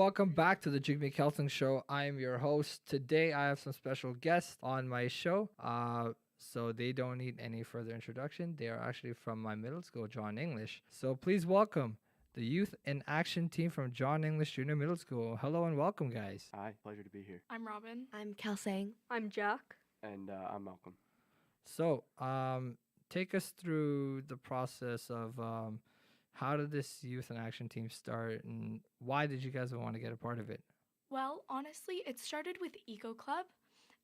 welcome back to the Jigme Kelsang show. I am your host. Today I have some special guests on my show. So they don't need any further introduction. They are actually from my middle school, John English. So please welcome the Youth in Action team from John English Junior Middle School. Hello and welcome, guys. Hi, pleasure to be here. I'm Robin. I'm Kelsang. I'm Jack. And I'm Malcolm. So, take us through the process of how did this Youth in Action team start, and why did you guys want to get a part of it? Well, honestly, it started with Eco Club,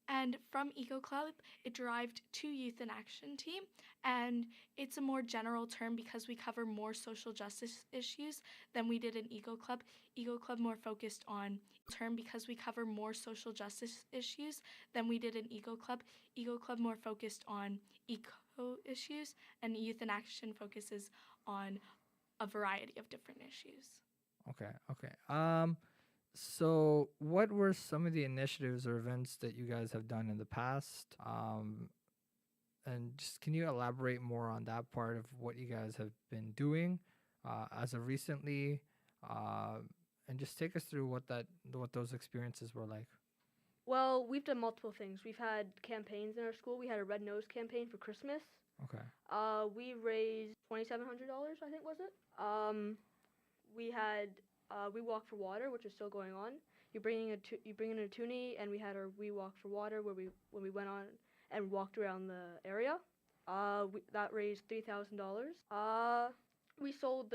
and from Eco Club, it derived to Youth in Action team, and it's a more general term because we cover more social justice issues than we did in Eco Club. Eco Club more focused on term because we cover more social justice issues than we did in Eco Club. Eco Club more focused on eco issues, and Youth in Action focuses on a variety of different issues. Okay. So what were some of the initiatives or events that you guys have done in the past? And just can you elaborate more on that part of what you guys have been doing as of recently? And just take us through what those experiences were like. Well, we've done multiple things. We've had campaigns in our school. We had a Red Nose campaign for Christmas. Okay. We raised $2,700, I think, was it? We had We Walk for Water, which is still going on. You bring in a toonie, and we had our We Walk for Water when we went on and walked around the area. That raised $3,000. We sold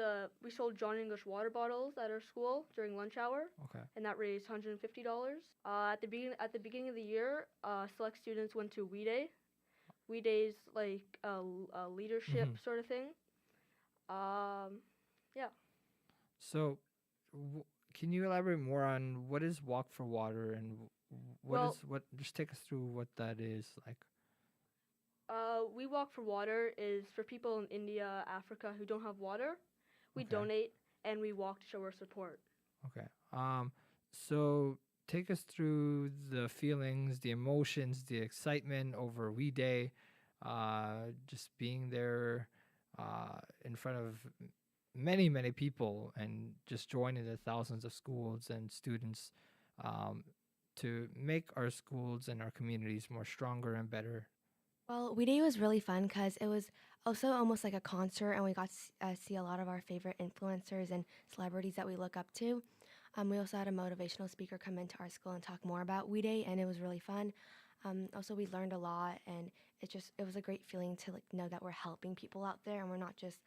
John English water bottles at our school during lunch hour. Okay. And that raised $150. At the beginning of the year, select students went to We Day. We Day's like a leadership sort of thing. Yeah. So, can you elaborate more on what is Walk for Water and just take us through what that is like? We Walk for Water is for people in India, Africa who don't have water. We Okay. donate and we walk to show our support. Okay. So take us through the feelings, the emotions, the excitement over We Day, just being there in front of many, many people and just joining the thousands of schools and students to make our schools and our communities more stronger and better. Well, We Day was really fun because it was also almost like a concert, and we got to see a lot of our favorite influencers and celebrities that we look up to. We also had a motivational speaker come into our school and talk more about We Day, and it was really fun. Also, we learned a lot, and it was a great feeling to know that we're helping people out there, and we're not just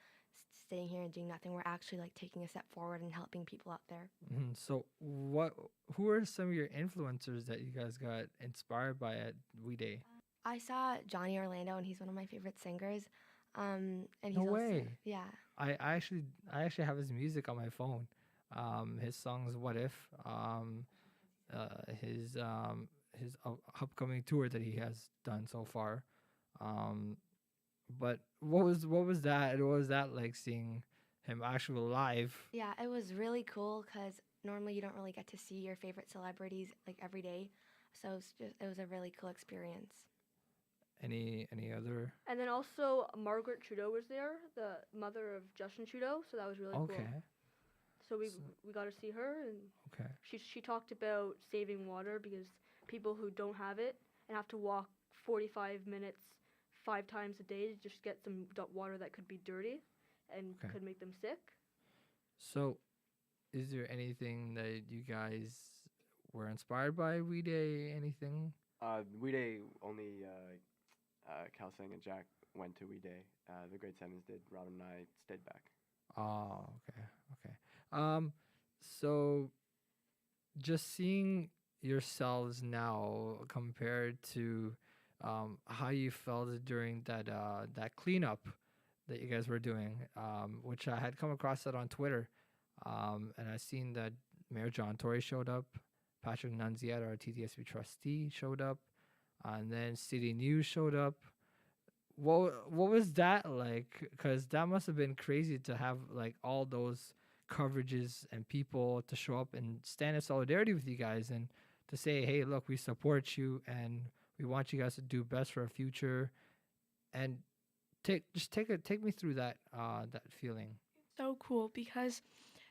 staying here and doing nothing. We're actually taking a step forward and helping people out there. So, who are some of your influencers that you guys got inspired by at We Day? I saw Johnny Orlando, and he's one of my favorite singers. And he's No also, way. yeah. I actually have his music on my phone. His songs "What If," his upcoming tour that he has done so far. But what was that? What was that like seeing him actually live? Yeah, it was really cool because normally you don't really get to see your favorite celebrities every day. So it was a really cool experience. Any other? And then also Margaret Trudeau was there, the mother of Justin Trudeau, so that was really Okay. cool. So we got to see her, and Okay. she talked about saving water because people who don't have it and have to walk 45 minutes 5 times a day to just get some water that could be dirty and Okay. could make them sick. So, is there anything that you guys were inspired by We Day? Anything? We Day only Kelsang and Jack went to We Day. The grade 7s did. Robin and I stayed back. Oh, okay. So just seeing yourselves now compared to how you felt during that cleanup that you guys were doing, which I had come across that on Twitter, and I seen that Mayor John Tory showed up, Patrick Nunziata, our TTSB trustee, showed up, and then City News showed up. What was that like? Because that must have been crazy to have all those coverages and people to show up and stand in solidarity with you guys and to say, hey, look, we support you and we want you guys to do best for our future. And take me through that feeling. So cool because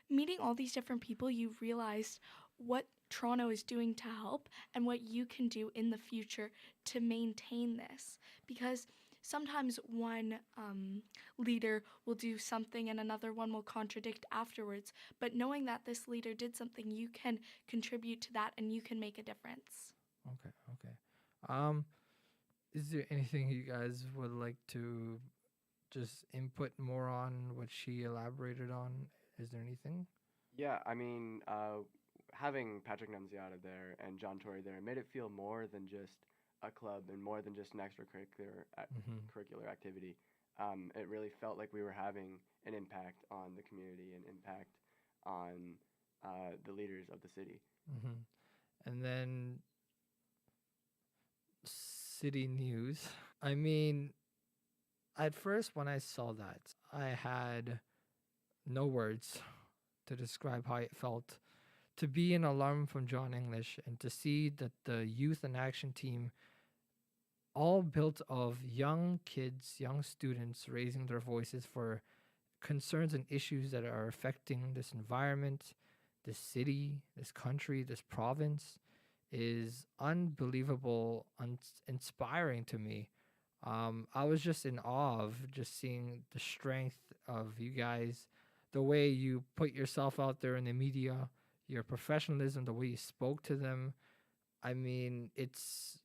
meeting all these different people, you realized what Toronto is doing to help and what you can do in the future to maintain this. Because sometimes one leader will do something and another one will contradict afterwards. But knowing that this leader did something, you can contribute to that and you can make a difference. Okay, okay. Um, is there anything you guys would like to just input more on what she elaborated on? Is there anything? Yeah, I mean, having Patrick Nunziata there and John Tory there made it feel more than just a club and more than just an extracurricular Mm-hmm. curricular activity. It really felt like we were having an impact on the community, an impact on the leaders of the city. Mm-hmm. And then city news. I mean, at first when I saw that, I had no words to describe how it felt to be an alum from John English and to see that the youth and action team, all built of young kids, young students raising their voices for concerns and issues that are affecting this environment, this city, this country, this province, is unbelievable, inspiring to me. I was just in awe of just seeing the strength of you guys, the way you put yourself out there in the media, your professionalism, the way you spoke to them. I mean, it's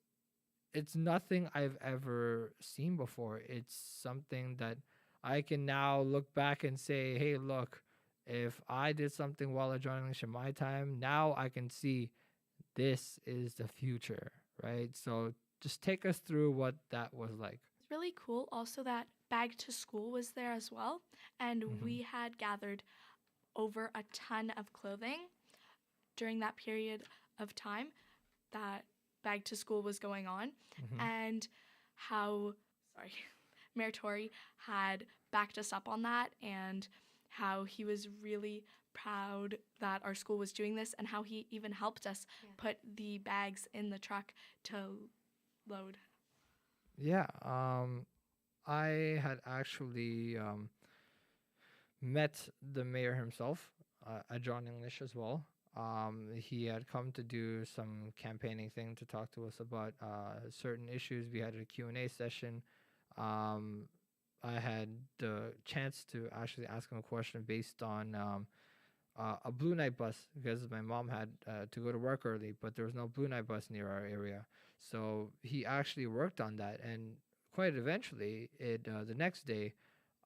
nothing I've ever seen before. It's something that I can now look back and say, hey, look, if I did something while I joined English in my time, now I can see this is the future, right? So just take us through what that was like. It's really cool also that Bag to School was there as well. And Mm-hmm. we had gathered over a ton of clothing during that period of time that Bag to School was going on. Mm-hmm. And how, sorry, Mayor Tory had backed us up on that and how he was really proud that our school was doing this and how he even helped us put the bags in the truck to load. Yeah, I had actually met the mayor himself, John English as well. He had come to do some campaigning thing to talk to us about certain issues. We had a Q&A session. Um, I had the chance to actually ask him a question based on a Blue Night bus because my mom had to go to work early, but there was no Blue Night bus near our area. So he actually worked on that, and quite eventually, the next day,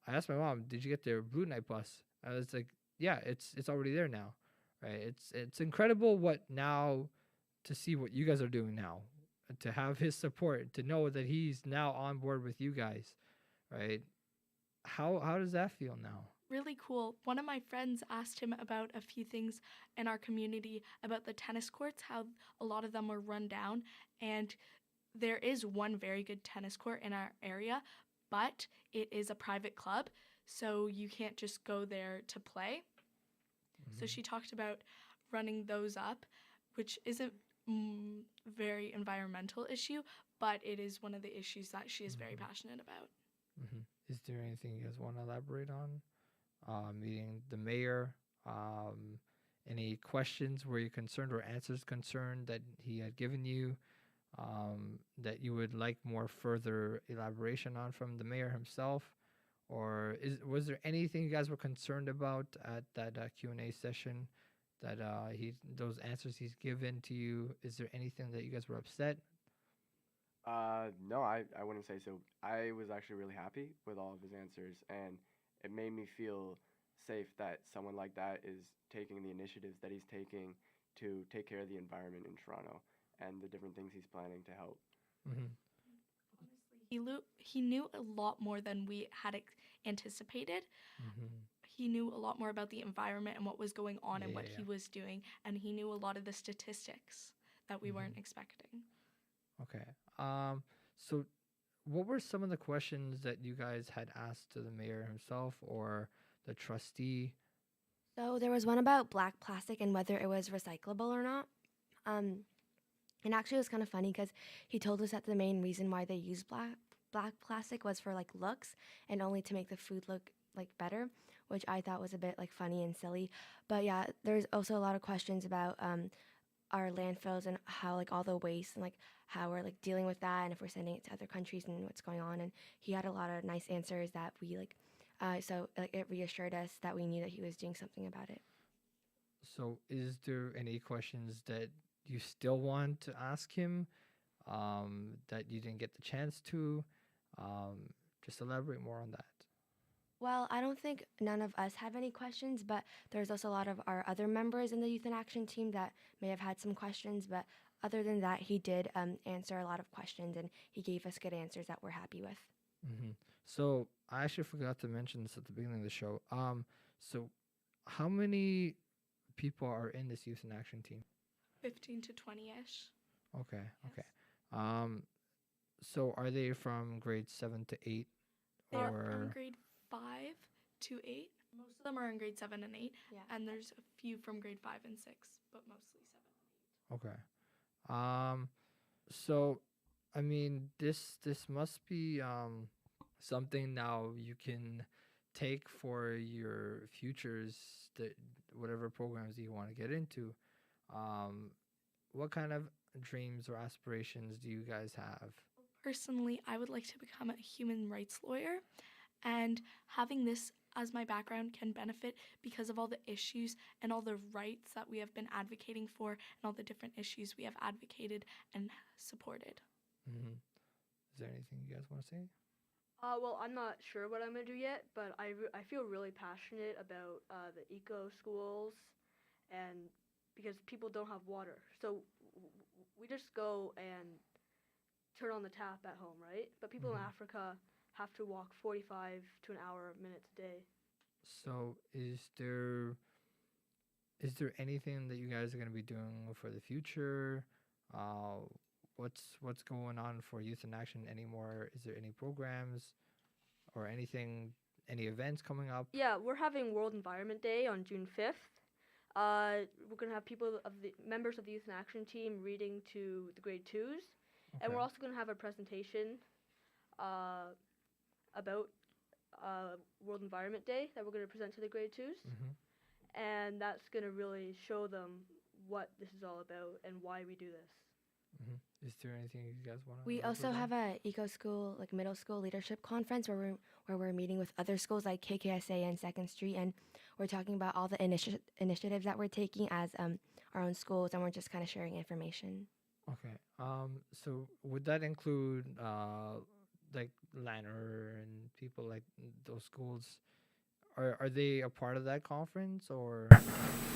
I asked my mom, "Did you get their Blue Night bus?" I was like, "Yeah, it's already there now." Right? It's incredible what now to see what you guys are doing now, to have his support, to know that he's now on board with you guys, right? How does that feel now? Really cool. One of my friends asked him about a few things in our community about the tennis courts, how a lot of them were run down. And there is one very good tennis court in our area, but it is a private club, so you can't just go there to play. So she talked about running those up, which isn't very environmental issue, but it is one of the issues that she is very passionate about. Mm-hmm. Is there anything you guys want to elaborate on? Meeting the mayor. Any questions? Were you concerned or answers concerned that he had given you? That you would like more further elaboration on from the mayor himself, or was there anything you guys were concerned about at that Q&A session? That those answers he's given to you. Is there anything that you guys were upset? No, I wouldn't say so. I was actually really happy with all of his answers, and it made me feel safe that someone like that is taking the initiatives that he's taking to take care of the environment in Toronto and the different things he's planning to help. Mm-hmm. He knew a lot more than we had anticipated. Mm-hmm. He knew a lot more about the environment and what was going on and Yeah, what yeah, he was doing, and he knew a lot of the statistics that we weren't expecting. Okay. So what were some of the questions that you guys had asked to the mayor himself or the trustee? So there was one about black plastic and whether it was recyclable or not. And actually, it was kind of funny because he told us that the main reason why they use black plastic was for like looks and only to make the food look like better, which I thought was a bit like funny and silly. But yeah, there's also a lot of questions about our landfills and how like all the waste and like how we're like dealing with that and if we're sending it to other countries and what's going on. And he had a lot of nice answers that we like. So like it reassured us that we knew that he was doing something about it. So, is there any questions that you still want to ask him that you didn't get the chance to? Just elaborate more on that. Well, I don't think none of us have any questions, but there's also a lot of our other members in the Youth in Action team that may have had some questions. But other than that, he did answer a lot of questions and he gave us good answers that we're happy with. So, I actually forgot to mention this at the beginning of the show. So how many people are in this Youth in Action team? 15 to 20-ish. Okay, Yes. okay. Um, so are they from grade 7 to 8? They are from Or grade 5 to 8. Most of them are in grade 7 and 8. Yeah. And there's a few from grade 5 and 6, but mostly 7 and 8. okay. So I mean, this must be something now you can take for your futures, that whatever programs you want to get into. Um, what kind of dreams or aspirations do you guys have? Personally, I would like to become a human rights lawyer, and having this as my background can benefit because of all the issues and all the rights that we have been advocating for and all the different issues we have advocated and supported. hmm Is there anything you guys want to say? Well, I'm not sure what I'm gonna do yet, but I feel really passionate about the eco schools, and because people don't have water, so we just go and turn on the tap at home, right? But people in Mhm. Africa have to walk 45 to an hour minutes a day. So is there anything that you guys are going to be doing for the future? Uh, what's going on for Youth in Action anymore? Is there any programs or anything, any events coming up? Yeah, we're having World Environment Day on June 5th. We're gonna have people of the members of the Youth in Action team reading to the grade 2s, and we're Okay. also gonna have a presentation about World Environment Day that we're gonna present to the grade 2s, hmm and that's gonna really show them what this is all about and why we do this. Is there anything you guys want to? We also have a eco school, like middle school leadership conference where we're meeting with other schools like KKSA and Second Street, and we're talking about all the initiatives that we're taking as our own schools, and we're just kind of sharing information. Okay. So would that include like Lanner and people like those schools? Are they a part of that conference or?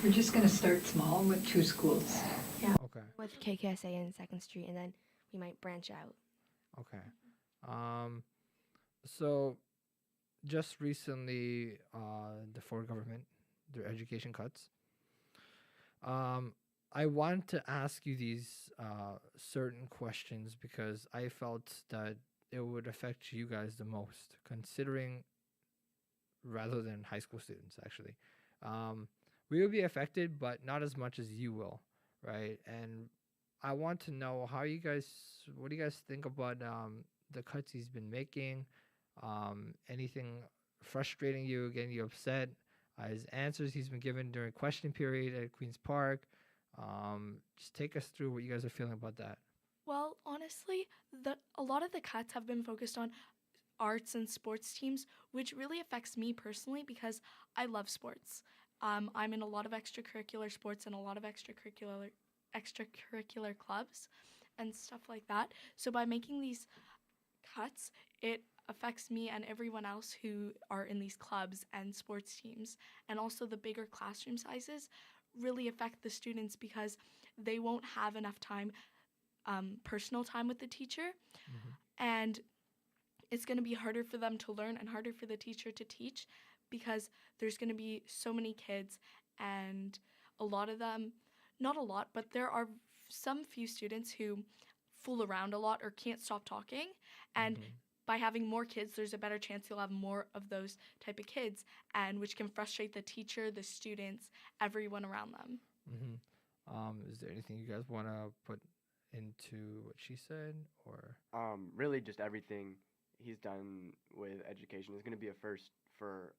We're just going to start small with 2 schools. Okay. With KKSA and Second Street, and then we might branch out. Okay. So just recently, the Ford government, their education cuts. I want to ask you these certain questions because I felt that it would affect you guys the most, considering rather than high school students, actually. We will be affected, but not as much as you will, right? And I want to know what do you guys think about the cuts he's been making? Anything frustrating you, getting you upset? His answers he's been given during question period at Queen's Park. Just take us through what you guys are feeling about that. Well, honestly, a lot of the cuts have been focused on arts and sports teams, which really affects me personally because I love sports. I'm in a lot of extracurricular sports and a lot of extracurricular clubs and stuff like that. So by making these cuts, it affects me and everyone else who are in these clubs and sports teams. And also the bigger classroom sizes really affect the students because they won't have enough time, personal time with the teacher. And it's going to be harder for them to learn and harder for the teacher to teach because there's going to be so many kids, and a lot of them, not a lot, but there are some few students who fool around a lot or can't stop talking, and by having more kids, there's a better chance you'll have more of those type of kids, and which can frustrate the teacher, the students, everyone around them. Is there anything you guys want to put into what she said, or? Really, just everything he's done with education is going to be a first for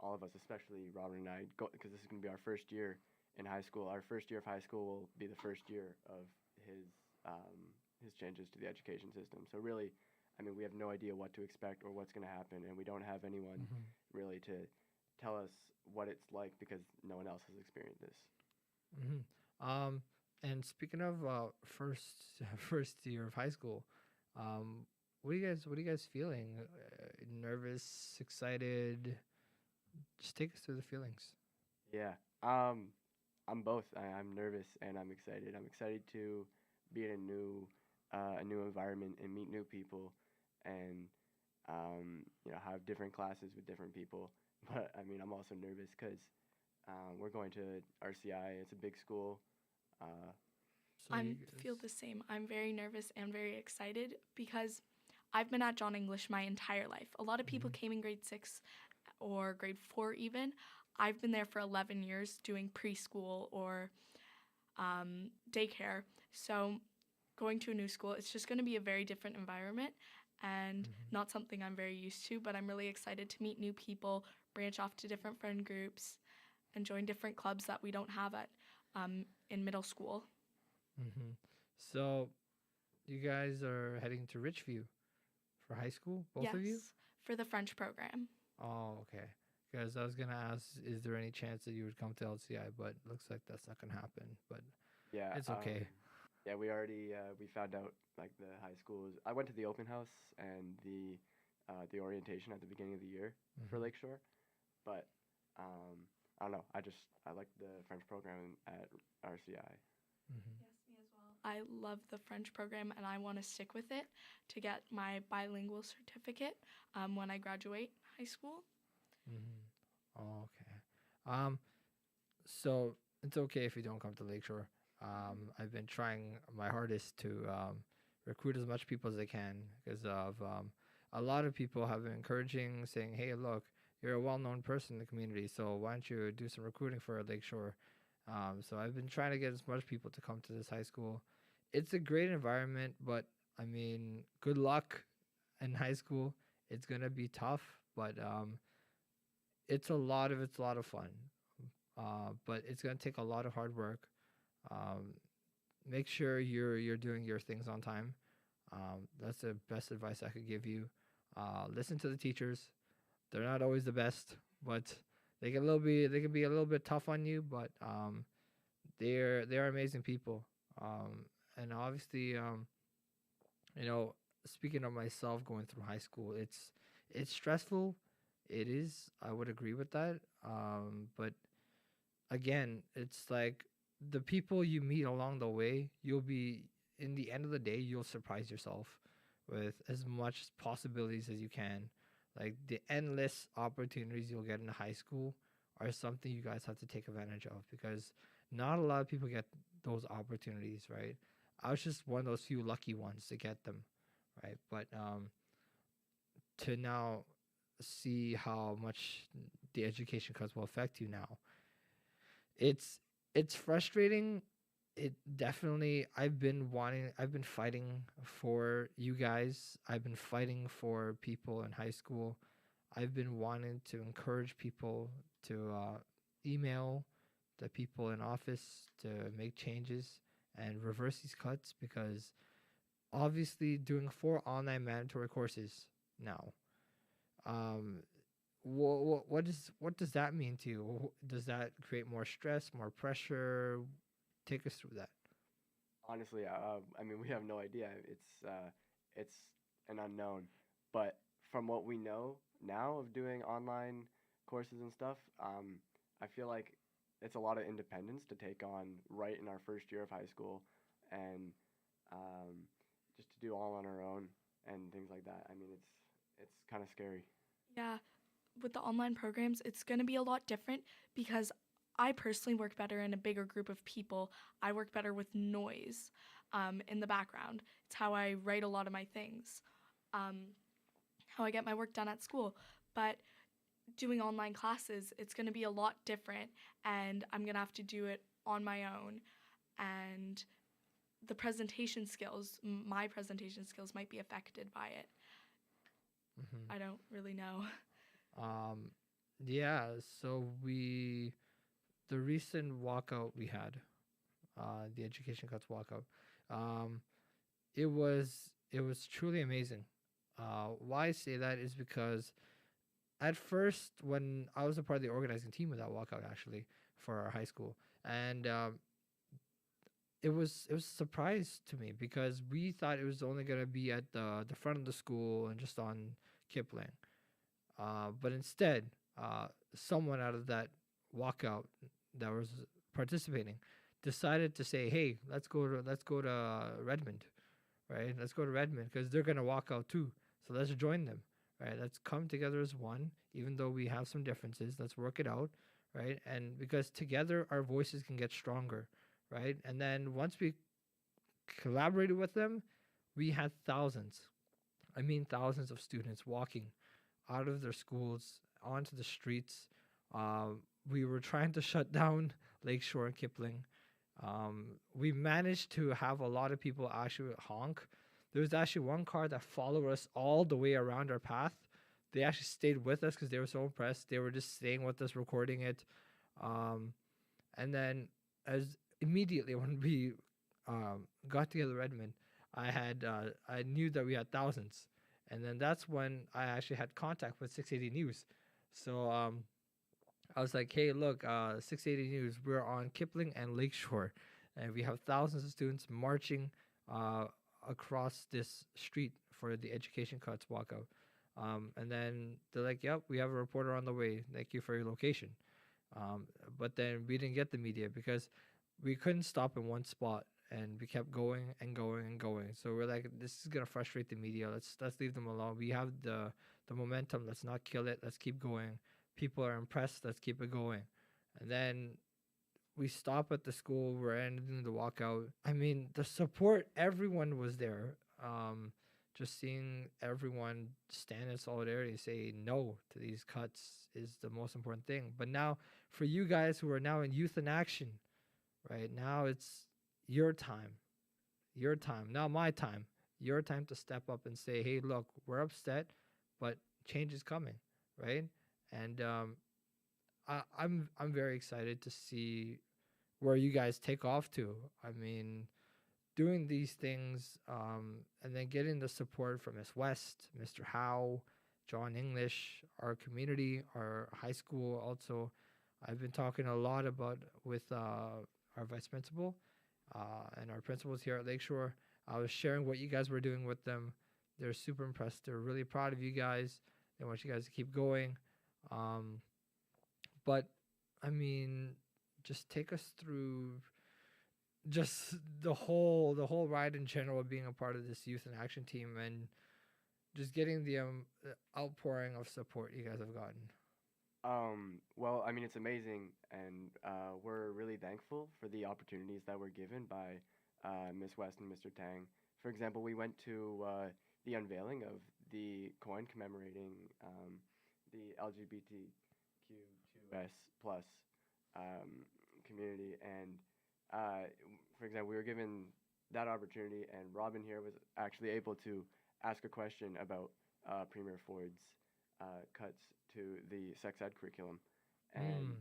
all of us, especially Robert and I, because this is going to be our first year in high school. Our first year of high school will be the first year of his changes to the education system. So really, I mean, we have no idea what to expect or what's going to happen, and we don't have anyone really to tell us what it's like because no one else has experienced this. And speaking of first first year of high school, um, what are you guys feeling? Nervous, excited? Just take us through the feelings. Yeah. I'm both. I'm nervous and I'm excited. I'm excited to be in a new environment and meet new people, and have different classes with different people. But I mean, I'm also nervous because we're going to RCI. It's a big school. Uh, So I you feel guys, the same. I'm very nervous and very excited because I've been at John English my entire life. A lot of people Mhm. came in grade 6 or grade 4 even. I've been there for 11 years doing preschool or daycare. So going to a new school, it's just going to be a very different environment and Mhm. not something I'm very used to, but I'm really excited to meet new people, branch off to different friend groups, and join different clubs that we don't have at in middle school. So you guys are heading to Richview for high school, both of you? Yes, for the French program. Oh, okay. Because I was gonna ask, is there any chance that you would come to LCI? But looks like that's not gonna happen. But yeah. it's okay. Yeah. We already we found out like the high schools. I went to the open house and the orientation at the beginning of the year for Mhm. Lakeshore, but I don't know. I like the French program at RCI. Mhm. Yes, me as well. I love the French program and I want to stick with it to get my bilingual certificate when I graduate high school. Mhm. Oh, okay. Um. So it's okay if you don't come to Lakeshore. I've been trying my hardest to recruit as much people as I can because of a lot of people have been encouraging, saying, "Hey, look, you're a well-known person in the community, so why don't you do some recruiting for Lakeshore?" So I've been trying to get as much people to come to this high school. It's a great environment, but I mean, good luck in high school. It's gonna be tough, but it's a lot of fun. But it's gonna take a lot of hard work. Um, Make sure you're doing your things on time. That's the best advice I could give you. Listen to the teachers. They're not always the best, but they can be a little bit tough on you, but they're amazing people. And obviously, you know, speaking of myself going through high school, it's stressful. It is. I would agree with that. But again, it's like the people you meet along the way, you'll be in the end of the day, you'll surprise yourself with as much possibilities as you can. Like the endless opportunities you'll get in high school are something you guys have to take advantage of because not a lot of people get those opportunities, right? I was just one of those few lucky ones to get them, right? But to now see how much the education cuts will affect you now, it's it's frustrating. It definitely, I've been fighting for you guys. I've been fighting for people in high school. I've been wanting to encourage people to email the people in office to make changes and reverse these cuts because obviously doing 4 online mandatory courses now, um what does that mean to you? Does that create more stress, more pressure? Take us through that. Honestly, I mean, we have no idea. It's an unknown. But from what we know now of doing online courses and stuff, I feel like it's a lot of independence to take on right in our first year of high school, and um, just to do all on our own and things like that. I mean, it's kind of scary. Yeah, with the online programs, it's going to be a lot different because I personally work better in a bigger group of people. I work better with noise in the background. It's how I write a lot of my things, um, how I get my work done at school. But doing online classes, it's going to be a lot different, and I'm going to have to do it on my own. And the presentation skills, my presentation skills, might be affected by it. Hmm. I don't really know. Um, yeah. So the recent walkout we had, the Education Cuts walkout, um, it was truly amazing. Why I say that is because at first, when I was a part of the organizing team of that walkout, actually for our high school, and it was a surprise to me because we thought it was only gonna be at the front of the school and just on Kipling, but instead, someone out of that walkout that was participating decided to say, "Hey, let's go to Redmond, right? Let's go to Redmond because they're gonna walk out too. So let's join them, right? Let's come together as one, even though we have some differences. Let's work it out, right? And because together our voices can get stronger, right? And then once we collaborated with them, we had thousands. I mean, thousands of students walking out of their schools onto the streets. We were trying to shut down Lakeshore and Kipling. We managed to have a lot of people actually honk. There was actually one car that followed us all the way around our path. They actually stayed with us because they were so impressed. They were just staying with us, recording it. Um, and then, as immediately when we got together Redmond, I knew that we had thousands, and then that's when I actually had contact with 680 News. So I was like, hey, look, 680 News, we're on Kipling and Lakeshore, and we have thousands of students marching uh, across this street for the Education Cuts walkout. And then they're like, yep, we have a reporter on the way. Thank you for your location. Um, but then we didn't get the media because we couldn't stop in one spot. And we kept going and going and going. So we're like, this is gonna frustrate the media. Let's leave them alone. We have the momentum. Let's not kill it. Let's keep going. People are impressed. Let's keep it going. And then we stop at the school. We're ending the walkout. I mean, the support. Everyone was there. Just seeing everyone stand in solidarity, say no to these cuts is the most important thing. But now, for you guys who are now in Youth in Action, right now it's your time, your time, not my time, your time to step up and say, hey, look, we're upset, but change is coming, right? And I'm very excited to see where you guys take off to. I mean, doing these things, and then getting the support from Miss West, Mr. Howe, John English, our community, our high school. Also, I've been talking a lot about with our vice principal and our principals here at Lakeshore. I was sharing what you guys were doing with them. They're super impressed. They're really proud of you guys. They want you guys to keep going. Um, but I mean, just take us through just the whole ride in general, being a part of this youth and action team, and just getting the outpouring of support you guys have gotten. Well, I mean, it's amazing, and we're really thankful for the opportunities that were given by Miss West and Mr. Tang. For example, we went to the unveiling of the coin commemorating the LGBTQ2S plus community, and for example, we were given that opportunity, and Robin here was actually able to ask a question about Premier Ford's cuts to the sex ed curriculum, and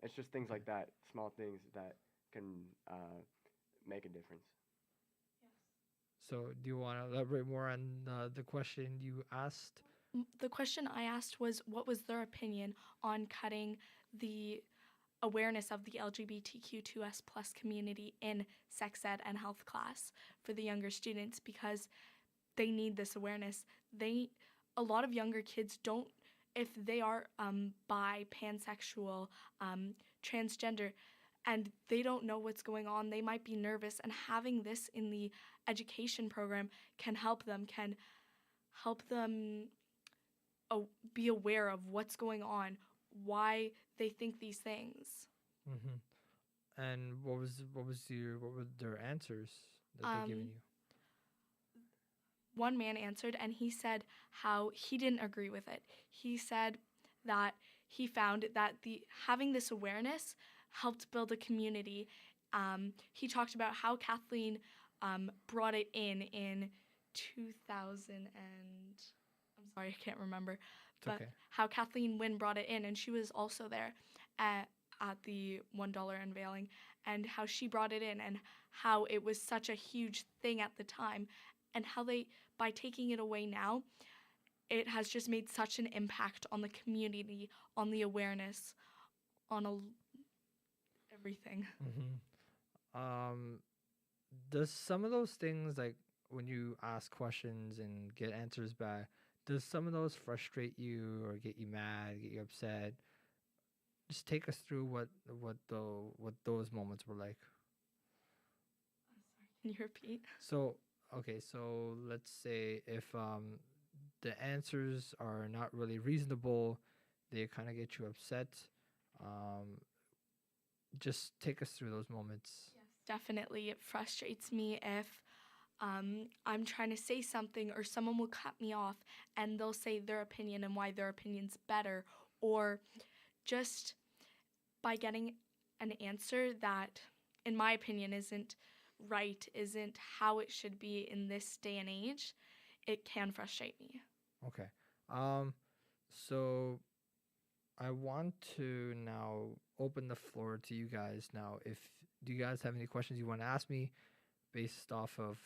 it's just things like that, small things that can make a difference. So, do you want to elaborate more on the question you asked? The question I asked was what was their opinion on cutting the awareness of the LGBTQ2S plus community in sex ed and health class for the younger students, because they need this awareness. A lot of younger kids don't, if they are bi, pansexual, transgender, and they don't know what's going on, they might be nervous, and having this in the education program can help them be aware of what's going on, why they think these things. Mm-hmm. And what were their answers that they given you? One man answered, and he said how he didn't agree with it. He said that he found that having this awareness helped build a community. He talked about how Kathleen brought it in 2000 and I'm sorry, I can't remember, It's but okay. how Kathleen Wynne brought it in, and she was also there at the $1 unveiling, and how she brought it in, and how it was such a huge thing at the time, and how they, by taking it away now, it has just made such an impact on the community, on the awareness, on everything. Um, does some of those things, like when you ask questions and get answers back, does some of those frustrate you or get you mad, get you upset? Just take us through what those moments were like. Can you repeat? So okay, so let's say if the answers are not really reasonable, they kind of get you upset. Um, just take us through those moments. Yes, definitely. It frustrates me if I'm trying to say something or someone will cut me off and they'll say their opinion and why their opinion's better, or just by getting an answer that, in my opinion, isn't right, isn't how it should be in this day and age, it can frustrate me. Okay. Um, so I want to now open the floor to you guys. Now, if do you guys have any questions you want to ask me based off of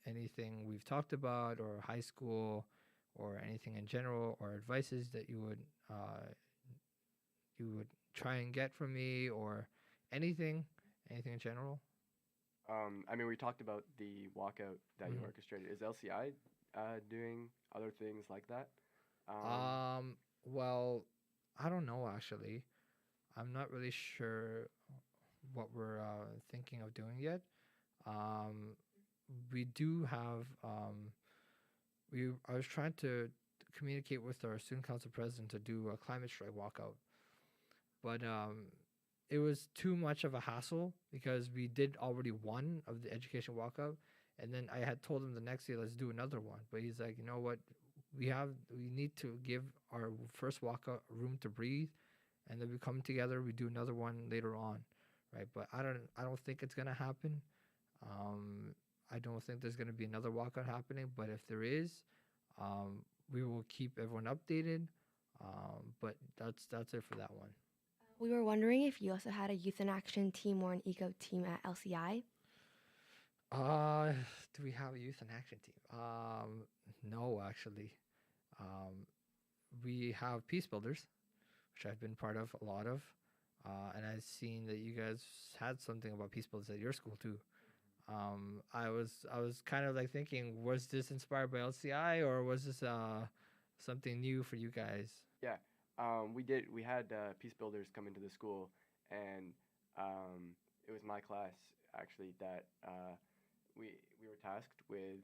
anything we've talked about, or high school, or anything in general, or advices that you would try and get from me, or anything, anything in general? I mean, we talked about the walkout that you Mhm. orchestrated. Is LCI doing other things like that? Well, I don't know actually. I'm not really sure what we're thinking of doing yet. Um, we do have I was trying to communicate with our student council president to do a climate strike walkout, but it was too much of a hassle because we did already one of the education walkout, and then I had told him the next day let's do another one, but he's like, you know what, we need to give our first walkout room to breathe, and then we come together, we do another one later on, right? But I don't think it's gonna happen. Um, I don't think there's gonna be another walkout happening, but if there is, we will keep everyone updated. But that's it for that one. We were wondering if you also had a youth in action team or an eco team at LCI. Uh, do we have a youth in action team? No, actually. Um, we have peace builders, which I've been part of a lot of, and I've seen that you guys had something about peace builders at your school too. I was kind of like thinking, was this inspired by LCI, or was this something new for you guys? Yeah, we had peace builders come into the school, and it was my class actually that we were tasked with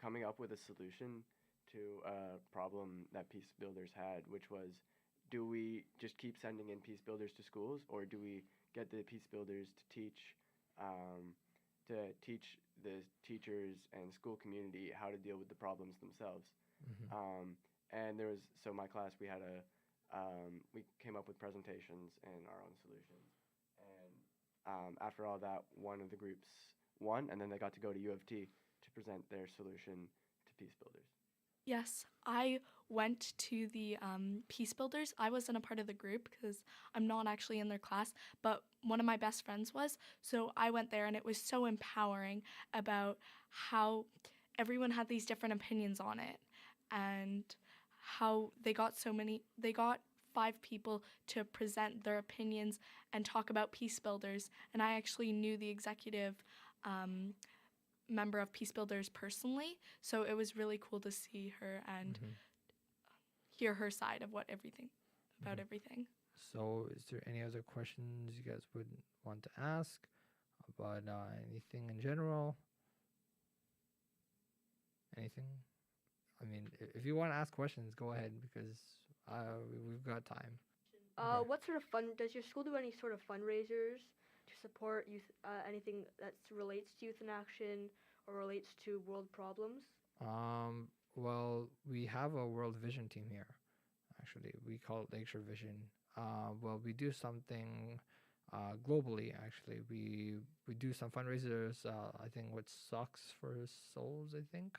coming up with a solution to a problem that peace builders had, which was, do we just keep sending in peace builders to schools, or do we get the peace builders um, to teach the teachers and school community how to deal with the problems themselves? Hmm. And there was, so my class, we had we came up with presentations and our own solutions. And after all that, one of the groups won, and then they got to go to U of T to present their solution to peace builders. Yes, I went to the Peace Builders. I wasn't a part of the group because I'm not actually in their class, but one of my best friends was. So I went there and it was so empowering about how everyone had these different opinions on it, and how they got 5 people to present their opinions and talk about Peace Builders. And I actually knew the executive um, member of Peace Builders personally, so it was really cool to see her and Hmm. hear her side of what everything about Mhm. everything. So, is there any other questions you guys would want to ask about anything in general? Anything? I mean, if you want to ask questions, go ahead because we've got time. Okay. What sort of fun does your school do? Any sort of fundraisers to support youth? Anything that relates to youth in action or relates to world problems? Well, we have a World Vision team here. Actually, we call it Lakeshore Vision. Well, we do something globally. Actually, we do some fundraisers. I think with Socks for Souls. I think,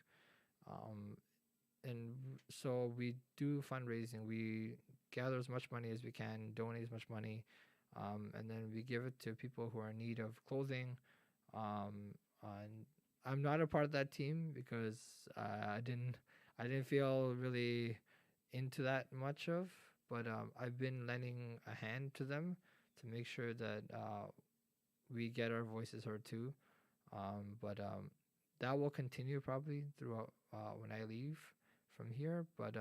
and So we do fundraising. We gather as much money as we can, donate as much money, and then we give it to people who are in need of clothing. And I'm not a part of that team because I didn't feel really into that much of, but I've been lending a hand to them to make sure that we get our voices heard too. But that will continue probably throughout when I leave from here. But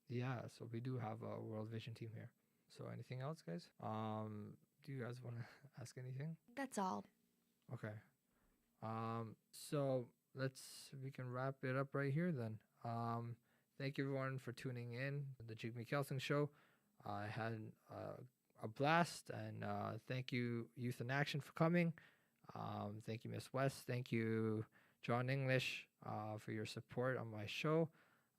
yeah, so we do have a World Vision team here. So anything else, guys? Do you guys want to ask anything? That's all. Okay. So we can wrap it up right here then. Thank you everyone for tuning in to the Jigme Kelsang show. I had a blast, and thank you Youth in Action for coming. Thank you Miss West. Thank you John English for your support on my show.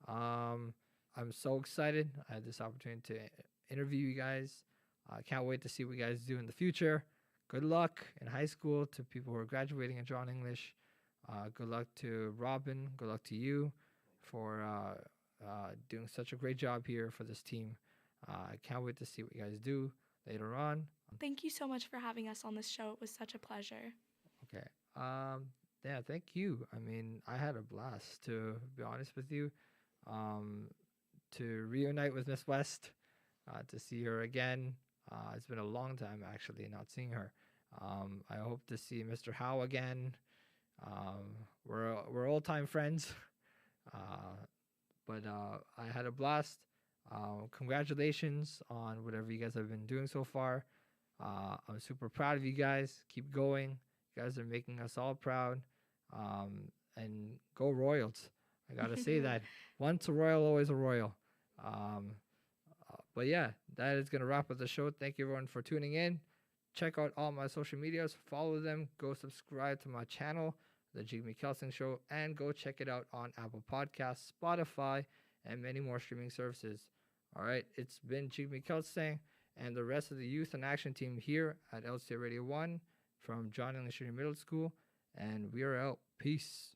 I'm so excited. I had this opportunity to interview you guys. I can't wait to see what you guys do in the future. Good luck in high school to people who are graduating in John English. Good luck to Robin. Good luck to you for doing such a great job here for this team. I can't wait to see what you guys do later on. Thank you so much for having us on this show. It was such a pleasure. Okay. Yeah, thank you. I mean, I had a blast, to be honest with you. To reunite with Miss West, to see her again. It's been a long time actually not seeing her. I hope to see Mr. Howe again. We're old time friends. But I had a blast. Congratulations on whatever you guys have been doing so far. I'm super proud of you guys. Keep going. You guys are making us all proud. And go Royals. I gotta say that. Once a Royal, always a Royal. But yeah, that is gonna wrap up the show. Thank you everyone for tuning in. Check out all my social medias. Follow them. Go subscribe to my channel, The Jigme Kelsang Show, and go check it out on Apple Podcasts, Spotify, and many more streaming services. All right, it's been Jigme Kelsang and the rest of the Youth in Action team here at LCA Radio 1 from John English Middle School, and we are out. Peace.